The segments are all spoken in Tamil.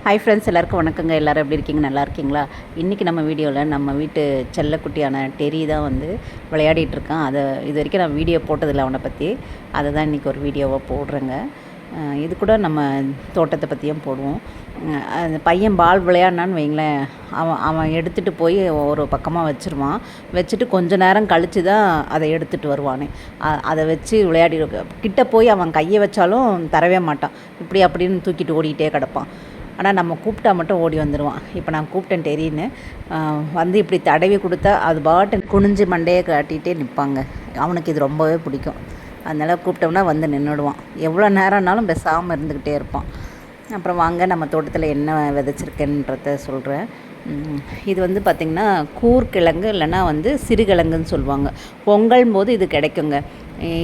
ஹாய் ஃப்ரெண்ட்ஸ், எல்லாருக்கும் வணக்கங்க. எல்லோரும் எப்படி இருக்கீங்க? நல்லா இருக்கீங்களா? இன்றைக்கி நம்ம வீடியோவில் நம்ம வீட்டு செல்லக்குட்டியான டெரி தான் வந்து விளையாடிட்டுருக்கான். அதை இது வரைக்கும் நான் வீடியோ போட்டதில்லை அவனை பற்றி. அதை தான் இன்றைக்கி ஒரு வீடியோவாக போடுறேங்க. இது கூட நம்ம தோட்டத்தை பற்றியும் போடுவோம். அந்த பையன் பால் விளையாடினான்னு வைங்களேன், அவன் எடுத்துகிட்டு போய் ஒரு பக்கமாக வச்சுருவான். வச்சுட்டு கொஞ்ச நேரம் கழித்து தான் அதை எடுத்துகிட்டு வருவானே. அதை வச்சு விளையாடி கிட்ட போய் அவன் கையை வச்சாலும் தரவே மாட்டான். இப்படி அப்படின்னு தூக்கிட்டு ஓடிக்கிட்டே கிடப்பான். ஆனால் நம்ம கூப்பிட்டா மட்டும் ஓடி வந்துடுவான். இப்போ நான் கூப்பிட்டேன் டெரின்னு, வந்து இப்படி தடவி கொடுத்தா அது பாட்டு குனிஞ்சு மண்டையை காட்டிகிட்டே நிற்பாங்க. அவனுக்கு இது ரொம்பவே பிடிக்கும். அதனால் கூப்பிட்டோம்னா வந்து நின்றுடுவான். எவ்வளோ நேரம்னாலும் பேசாமல் இருந்துக்கிட்டே இருப்பான். அப்புறம் வாங்க நம்ம தோட்டத்தில் என்ன விதைச்சிருக்கேன்றத சொல்கிறேன். இது வந்து பார்த்திங்கன்னா கூர்கிழங்கு இல்லைன்னா வந்து சிறுகிழங்குன்னு சொல்லுவாங்க. பொங்கல் போது இது கிடைக்குங்க.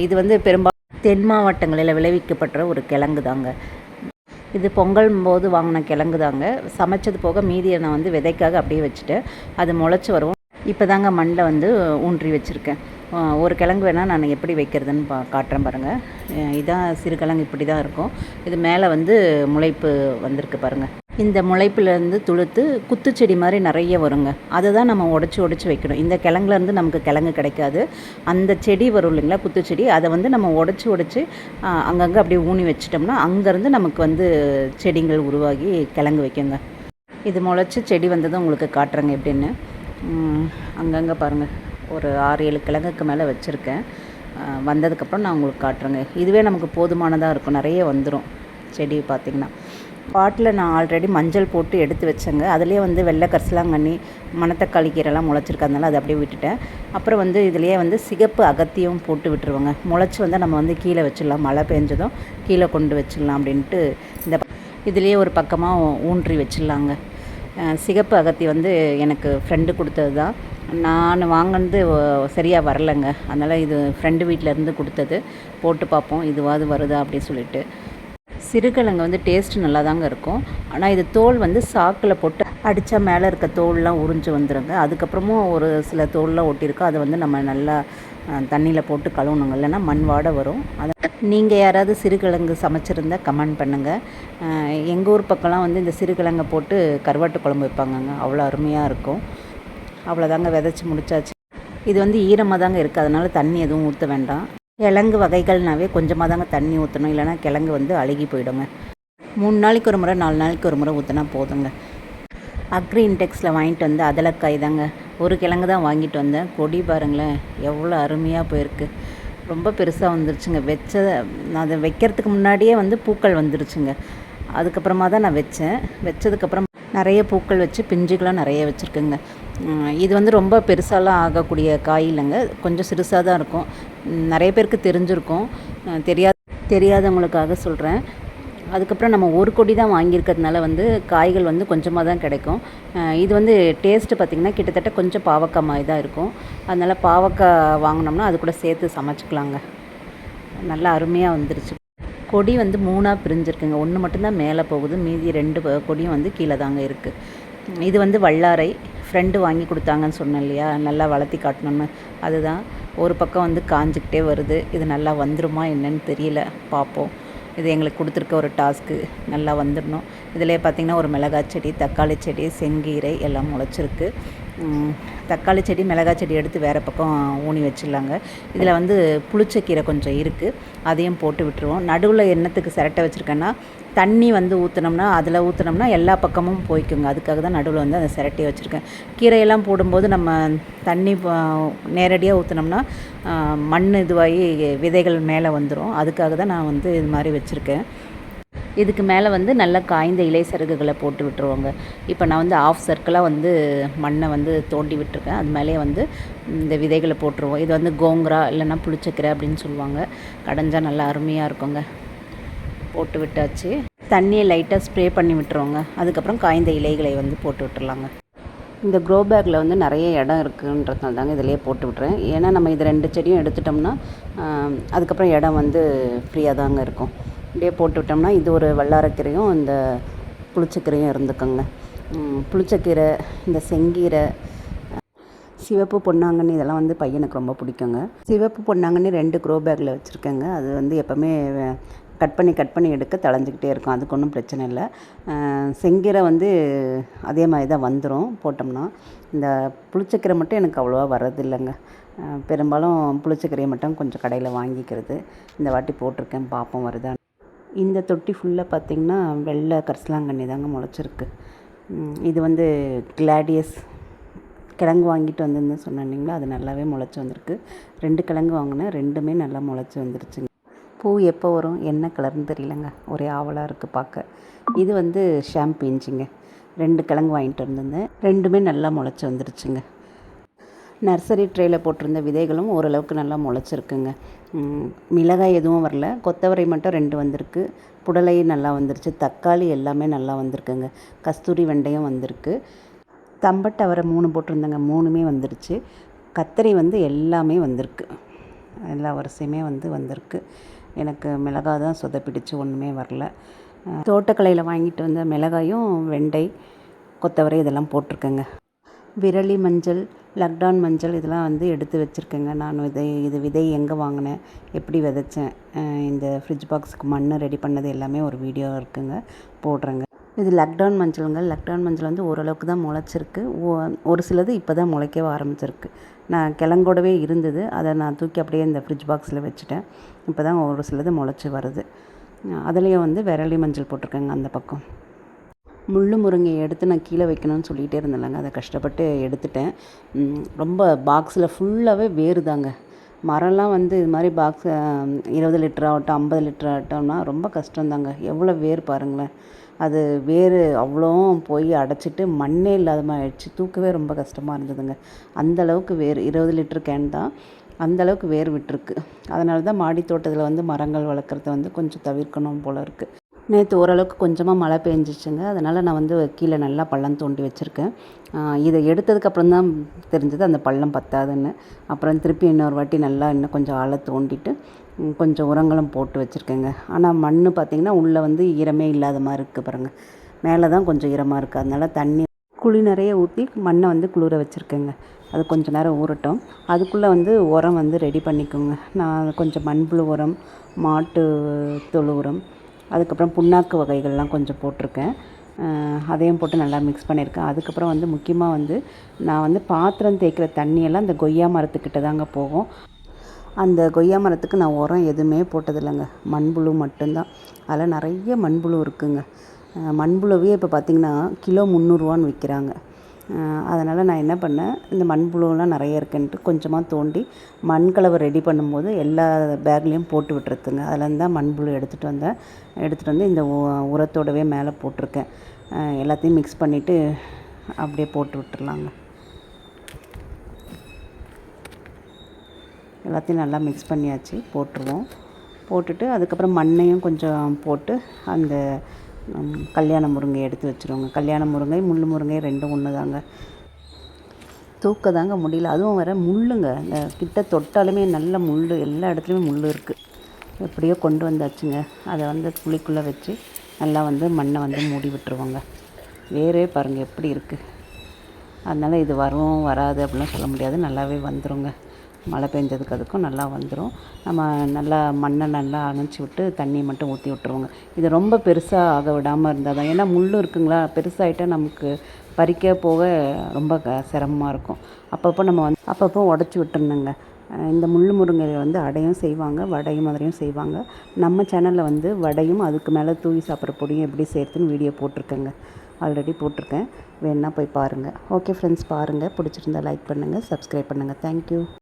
இது வந்து பெரும்பாலும் தென் மாவட்டங்களில் விளைவிக்கப்பட்ட ஒரு கிழங்கு தாங்க. இது பொங்கல் போது வாங்கின கிழங்கு தாங்க. சமைச்சது போக மீதியை நான் வந்து விதைக்காக அப்படியே வச்சுட்டேன். அது முளைச்சி வரும். இப்போ தாங்க மண்ணில் வந்து ஊன்றி வச்சுருக்கேன். ஒரு கிழங்கு வேணால் நான் எப்படி வைக்கிறதுன்னு காட்டுறேன் பாருங்கள். இதான் சிறுகிழங்கு, இப்படி தான் இருக்கும். இது மேலே வந்து முளைப்பு வந்திருக்கு பாருங்கள். இந்த முளைப்புலேருந்து துளுத்து குத்துச்செடி மாதிரி நிறைய வருங்க. அதை தான் நம்ம உடச்சி வைக்கணும். இந்த கிழங்குலேருந்து நமக்கு கிழங்கு கிடைக்காது. அந்த செடி வரும் இல்லைங்களா, குத்துச்செடி, அதை வந்து நம்ம உடச்சி அங்கங்கே அப்படியே ஊனி வச்சிட்டோம்னா அங்கேருந்து நமக்கு வந்து செடிகள் உருவாகி கிழங்கு வைக்குங்க. இது முளைச்சி செடி வந்ததும் உங்களுக்கு காட்டுறேங்க எப்படின்னு. அங்கங்கே பாருங்கள், ஒரு 6-7 கிழங்குக்கு மேலே வச்சுருக்கேன். வந்ததுக்கப்புறம் நான் உங்களுக்கு காட்டுறேங்க. இதுவே நமக்கு போதுமானதாக இருக்கும். நிறைய வந்துடும் செடி பார்த்திங்கன்னா. பாட்டில் நான் ஆல்ரெடி மஞ்சள் போட்டு எடுத்து வச்சேங்க. அதுலேயே வந்து வெள்ளை கரிசலாங்கண்ணி, மணத்தக்காளி கீரைலாம் முளைச்சிருக்கறதுனால அதை அப்படியே விட்டுட்டேன். அப்புறம் வந்து இதுலேயே வந்து சிகப்பு அகத்தியும் போட்டு விட்டுருவோங்க. முளைச்சி வந்து நம்ம வந்து கீழே வச்சிடலாம். மழை பெஞ்சதும் கீழே கொண்டு வச்சிடலாம் அப்படின்ட்டு இதுலேயே ஒரு பக்கமாக ஊன்றி வச்சிடலாங்க. சிகப்பு அகத்தி வந்து எனக்கு ஃப்ரெண்டு கொடுத்தது தான். நான் வாங்கினது சரியாக வரலைங்க. அதனால் இது ஃப்ரெண்டு வீட்டிலேருந்து கொடுத்தது. போட்டு பார்ப்போம் இதுவாது வருதா அப்படின்னு சொல்லிட்டு. சிறுகிழங்கு வந்து டேஸ்ட்டு நல்லா தாங்க இருக்கும். ஆனால் இது தோல் வந்து சாக்கில் போட்டு அடித்தா மேலே இருக்க தோல்லாம் உறிஞ்சு வந்துடுங்க. அதுக்கப்புறமும் ஒரு சில தோல்லாம் ஒட்டியிருக்கோம். அதை வந்து நம்ம நல்லா தண்ணியில் போட்டு கழுவணுங்க, இல்லைன்னா மண் வாடை வரும். அதை நீங்கள் யாராவது சிறுகிழங்கு சமைச்சிருந்தால் கமெண்ட் பண்ணுங்கள். எங்கள் ஊர் பக்கம்லாம் வந்து இந்த சிறுகிழங்கை போட்டு கருவாட்டு குழம்பு வைப்பாங்கங்க. அவ்வளோ அருமையாக இருக்கும். அவ்வளோதாங்க, விதைச்சி முடிச்சாச்சு. இது வந்து ஈரமாக தாங்க இருக்குது. அதனால் தண்ணி எதுவும் ஊற்ற வேண்டாம். கிழங்கு வகைகள்னாவே கொஞ்சமாக தாங்க தண்ணி ஊற்றணும், இல்லைனா கிழங்கு வந்து அழுகி போயிடுங்க. 3 நாளைக்கு ஒரு முறை 4 நாளைக்கு ஒரு முறை ஊற்றினா போதுங்க. அக்ரி இன்டெக்ஸில் வாங்கிட்டு வந்து அதலக்காய் தாங்க. ஒரு கிழங்கு தான் வாங்கிட்டு வந்தேன். கொடி பாருங்களேன் எவ்வளோ அருமையாக போயிருக்கு. ரொம்ப பெருசாக வந்துருச்சுங்க. நான் அதை வைக்கிறதுக்கு முன்னாடியே வந்து பூக்கள் வந்துருச்சுங்க. அதுக்கப்புறமா தான் நான் வச்சதுக்கப்புறம் நிறைய பூக்கள் வச்சு பிஞ்சுகளாம் நிறைய வச்சுருக்குங்க. இது வந்து ரொம்ப பெருசாலாம் ஆகக்கூடிய காய் இல்லைங்க. கொஞ்சம் சிறுசாக தான் இருக்கும். நிறைய பேருக்கு தெரிஞ்சிருக்கும். தெரியாதவங்களுக்காக சொல்கிறேன். அதுக்கப்புறம் நம்ம ஒரு கொடி தான் வாங்கியிருக்கிறதுனால வந்து காய்கள் வந்து கொஞ்சமாக தான் கிடைக்கும். இது வந்து டேஸ்ட்டு பார்த்திங்கன்னா கிட்டத்தட்ட கொஞ்சம் பாவக்காய் மாதிரி தான் இருக்கும். அதனால் பாவக்காய் வாங்கினோம்னா அது கூட சேர்த்து சமைச்சிக்கலாங்க. நல்லா அருமையாக வந்துருச்சு. கொடி வந்து 3ஆக பிரிஞ்சிருக்குங்க. 1 மட்டும்தான் மேலே போகுது. மீதி 2 கொடியும் வந்து கீழே தாங்க இருக்குது. இது வந்து வல்லாரை ஃப்ரெண்டு வாங்கி கொடுத்தாங்கன்னு சொன்னேன் இல்லையா, நல்லா வளர்த்தி காட்டணுன்னு. அதுதான் ஒரு பக்கம் வந்து காஞ்சிக்கிட்டே வருது. இது நல்லா வந்துருமா என்னன்னு தெரியல, பார்ப்போம். இது எங்களுக்கு கொடுத்துருக்க ஒரு டாஸ்க்கு. நல்லா வந்துடணும். இதிலே பார்த்திங்கன்னா ஒரு மிளகாய் செடி, தக்காளி செடி, செங்கீரை எல்லாம் முளைச்சிருக்கு. தக்காளி செடி, மிளகாய் செடி எடுத்து வேறு பக்கம் ஊனி வச்சிடலாங்க. இதில் வந்து புளிச்சக்கீரை கொஞ்சம் இருக்குது, அதையும் போட்டு விட்டுருவோம். நடுவில் எண்ணத்துக்கு சிரட்டை வச்சுருக்கேன்னா தண்ணி வந்து அதில் ஊற்றினோம்னா எல்லா பக்கமும் போய்க்குங்க. அதுக்காக தான் நடுவில் வந்து அந்த சிரட்டையை வச்சுருக்கேன். கீரையெல்லாம் போடும்போது நம்ம தண்ணி நேரடியாக ஊற்றினோம்னா மண் இதுவாகி விதைகள் மேலே வந்துடும். அதுக்காக தான் நான் வந்து இது மாதிரி வச்சுருக்கேன். இதுக்கு மேலே வந்து நல்லா காய்ந்த இலை சருகுகளை போட்டு விட்டுருவோங்க. இப்போ நான் வந்து ஆஃப் சர்க்கிளாக வந்து மண்ணை வந்து தோண்டி விட்டுருக்கேன். அது மேலேயே வந்து இந்த விதைகளை போட்டுருவோம். இது வந்து கோங்கரா இல்லைன்னா புளிச்சக்கீரை அப்படின்னு சொல்லுவாங்க. கடைஞ்சால் நல்லா அருமையாக இருக்குங்க. போட்டு விட்டாச்சு. தண்ணியை லைட்டாக ஸ்ப்ரே பண்ணி விட்டுருவோங்க. அதுக்கப்புறம் காய்ந்த இலைகளை வந்து போட்டு விட்டுருலாங்க. இந்த க்ரோ பேக்கில் வந்து நிறைய இடம் இருக்குன்றதுனால தாங்க இதிலே போட்டு விட்றேன். ஏன்னா நம்ம இது 2 செடியும் எடுத்துட்டோம்னா அதுக்கப்புறம் இடம் வந்து ஃப்ரீயாக தாங்க இருக்கும். இப்படியே போட்டு விட்டோம்னா இது ஒரு வல்லாரக்கீரையும் இந்த புளிச்சக்கீரையும் இருந்துக்குங்க. புளிச்சக்கீரை, இந்த செங்கீரை, சிவப்பு பொன்னாங்கண்ணி இதெல்லாம் வந்து பையனுக்கு ரொம்ப பிடிக்குங்க. சிவப்பு பொன்னாங்கண்ணி 2 க்ரோ பேக்கில் வச்சுருக்கேங்க. அது வந்து எப்போவுமே கட் பண்ணி எடுக்க தளைஞ்சிக்கிட்டே இருக்கும். அதுக்கு ஒன்றும் பிரச்சனை இல்லை. செங்கீரை வந்து அதே மாதிரி தான் வந்துடும் போட்டோம்னா. இந்த புளிச்சக்கீரை மட்டும் எனக்கு அவ்வளோவா வர்றதில்லைங்க. பெரும்பாலும் புளிச்சக்கீரையை மட்டும் கொஞ்சம் கடையில் வாங்கிக்கிறது. இந்த வாட்டி போட்டிருக்கேன், பார்ப்போம் வருதா. இந்த தொட்டி ஃபுல்லாக பார்த்திங்கன்னா வெள்ளை கரிசலாங்கண்ணி தாங்க முளைச்சிருக்கு. இது வந்து கிளாடியஸ் கிழங்கு வாங்கிட்டு வந்திருந்தேன்னு சொன்னீங்களா, அது நல்லாவே முளைச்சி வந்திருக்கு. 2 கிழங்கு வாங்கினேன், 2மே நல்லா முளைச்சி வந்துருச்சுங்க. பூ எப்போ வரும், என்ன கலர்னு தெரியலங்க, ஒரே ஆவலாக இருக்குது பார்க்க. இது வந்து ஷாம்பிஞ்சுங்க. 2 கிழங்கு வாங்கிட்டு வந்திருந்தேன், 2மே நல்லா முளைச்சி வந்துருச்சுங்க. நர்சரி ட்ரேயில் போட்டிருந்த விதைகளும் ஓரளவுக்கு நல்லா முளைச்சிருக்குங்க. மிளகாய் எதுவும் வரல, கொத்தவரை மட்டும் 2 வந்திருக்கு. புடலை நல்லா வந்துருச்சு, தக்காளி எல்லாமே நல்லா வந்திருக்குங்க. கஸ்தூரி வெண்டையும் வந்திருக்கு. தம்பட்டை அவரை 3 போட்டிருந்தேங்க, 3மே வந்துருச்சு. கத்திரி வந்து எல்லாமே வந்திருக்கு, எல்லா வரிசையுமே வந்திருக்கு. எனக்கு மிளகாய் தான் சொதப்பிடிச்சு, ஒன்றுமே வரல. தோட்டக்கலையில் வாங்கிட்டு வந்த மிளகாயும் வெண்டை கொத்தவரை இதெல்லாம் போட்டிருக்கேங்க. விரலி மஞ்சள், லக்டான் மஞ்சள் இதெல்லாம் வந்து எடுத்து வச்சுருக்கேங்க. நான் இது விதை எங்கே வாங்கினேன், எப்படி விதைச்சேன், இந்த ஃப்ரிட்ஜ் பாக்ஸுக்கு மண் ரெடி பண்ணது எல்லாமே ஒரு வீடியோ இருக்குங்க, போடுறேங்க. இது லக்டான் மஞ்சளுங்க. லக்டான் மஞ்சள் வந்து ஓரளவுக்கு தான் முளைச்சிருக்கு. ஒரு சிலது இப்போ தான் முளைக்கவே ஆரம்பிச்சிருக்கு. நான் கிழங்கோடவே இருந்தது, அதை நான் தூக்கி அப்படியே இந்த ஃப்ரிட்ஜ் பாக்ஸில் வச்சுட்டேன். இப்போ தான் ஒரு சிலது முளைச்சி வருது. அதுலேயும் வந்து விரலி மஞ்சள் போட்டிருக்கேங்க. அந்த பக்கம் முள்ளு முருங்கையை எடுத்து நான் கீழே வைக்கணும்னு சொல்லிகிட்டே இருந்தேன்லங்க, அதை கஷ்டப்பட்டு எடுத்துட்டேன். ரொம்ப பாக்ஸில் ஃபுல்லாகவே வேறு தாங்க. மரம்லாம் வந்து இது மாதிரி பாக்ஸ் 20 லிட்டர் ஆகட்டும் 50 லிட்டர் ஆகட்டும்னா ரொம்ப கஷ்டம்தாங்க. எவ்வளோ வேர் பாருங்களேன். அது வேர் அவ்வளோ போய் அடைச்சிட்டு மண்ணே இல்லாத மாதிரி ஆயிடுச்சு. தூக்கவே ரொம்ப கஷ்டமாக இருந்ததுங்க. அந்தளவுக்கு வேர் 20 லிட்டர் கேன் தான், அந்தளவுக்கு வேர் விட்டுருக்கு. அதனால தான் மாடி தோட்டத்தில் வந்து மரங்கள் வளர்க்குறத வந்து கொஞ்சம் தவிர்க்கணும் போல் இருக்குது. நேற்று ஓரளவுக்கு கொஞ்சமாக மழை பெஞ்சிச்சுங்க. அதனால் நான் வந்து கீழே நல்லா பள்ளம் தோண்டி வச்சுருக்கேன். இதை எடுத்ததுக்கப்புறம் தான் தெரிஞ்சது அந்த பள்ளம் பத்தாதுன்னு. அப்புறம் திருப்பி இன்னொரு வாட்டி நல்லா இன்னும் கொஞ்சம் ஆழ தோண்டிட்டு கொஞ்சம் உரங்களும் போட்டு வச்சுருக்கேங்க. ஆனால் மண் பார்த்திங்கன்னா உள்ளே வந்து ஈரமே இல்லாத மாதிரி இருக்குது பாருங்கள். மேலே தான் கொஞ்சம் ஈரமாக இருக்குது. அதனால் தண்ணி குழி நிறைய ஊற்றி மண்ணை வந்து குளிர வச்சுருக்கேங்க. அது கொஞ்சம் நேரம் ஊறட்டும். அதுக்குள்ளே வந்து உரம் வந்து ரெடி பண்ணிக்கோங்க. நான் கொஞ்சம் மண்புழு உரம், மாட்டு தொழு உரம், அதுக்கப்புறம் புண்ணாக்கு வகைகள்லாம் கொஞ்சம் போட்டிருக்கேன். அதையும் போட்டு நல்லா மிக்ஸ் பண்ணியிருக்கேன். அதுக்கப்புறம் வந்து முக்கியமாக வந்து நான் வந்து பாத்திரம் தேய்க்கிற தண்ணியெல்லாம் இந்த கொய்யா மரத்துக்கிட்ட தாங்க போகும். அந்த கொய்யா மரத்துக்கு நான் உரம் எதுவுமே போட்டதில்லைங்க, மண்புழு மட்டும்தான். அதில் நிறைய மண்புழு இருக்குங்க. மண்புழுவே இப்போ பார்த்திங்கன்னா கிலோ 300ரூவான்னு விற்கிறாங்க. அதனால் நான் என்ன பண்ணேன், இந்த மண்புழுலாம் நிறைய இருக்குன்ட்டு கொஞ்சமாக தோண்டி மண்கலவை ரெடி பண்ணும்போது எல்லா பேக்லேயும் போட்டு விட்டுருக்குங்க. அதுலேருந்து தான் மண்புழு எடுத்துகிட்டு வந்து இந்த உரத்தோடவே மேலே போட்டிருக்கேன். எல்லாத்தையும் மிக்ஸ் பண்ணிவிட்டு அப்படியே போட்டு விட்டுர்லாங்க. எல்லாத்தையும் நல்லா மிக்ஸ் பண்ணியாச்சு, போட்டுருவோம். போட்டுட்டு அதுக்கப்புறம் மண்ணையும் கொஞ்சம் போட்டு அந்த கல்யாண முருங்கை எடுத்து வச்சுருவோங்க. கல்யாண முருங்கை முள் முருங்கை 2 ஒன்று தாங்க. தூக்க தாங்க முடியல. அதுவும் வேறு முள்ளுங்க, இந்த கிட்ட தொட்டாலுமே நல்ல முள், எல்லா இடத்துலையுமே முள் இருக்குது. எப்படியோ கொண்டு வந்தாச்சுங்க. அதை வந்து குழிக்குள்ளே வச்சு நல்லா வந்து மண்ணை வந்து மூடி விட்டுருவோங்க. வேறே பாருங்கள் எப்படி இருக்குது. அதனால் இது வரும் வராது அப்படிலாம் சொல்ல முடியாது, நல்லாவே வந்துடுங்க. மழை பெஞ்சதுக்கு அதுக்கும் நல்லா வந்துடும். நம்ம நல்லா மண்ணை நல்லா அணைச்சி விட்டு தண்ணி மட்டும் ஊற்றி விட்டுருவோங்க. இது ரொம்ப பெருசாக ஆக விடாமல் இருந்தால் தான், ஏன்னா முள் இருக்குங்களா, பெருசாகிட்டால் நமக்கு பறிக்க போக ரொம்ப சிரமமாக இருக்கும். அப்பப்போ உடச்சி விட்டுருணுங்க. இந்த முள் முருங்கை வந்து அடையும் செய்வாங்க, வடையும் மாதிரியும் செய்வாங்க. நம்ம சேனலில் வந்து வடையும் அதுக்கு மேலே தூவி சாப்பிட்ற பொடியும் எப்படி சேர்த்துன்னு வீடியோ போட்டிருக்கேங்க, ஆல்ரெடி போட்டிருக்கேன். வேணுன்னா போய் பாருங்கள். ஓகே ஃப்ரெண்ட்ஸ், பாருங்கள். பிடிச்சிருந்தா லைக் பண்ணுங்கள், சப்ஸ்கிரைப் பண்ணுங்கள். தேங்க்யூ.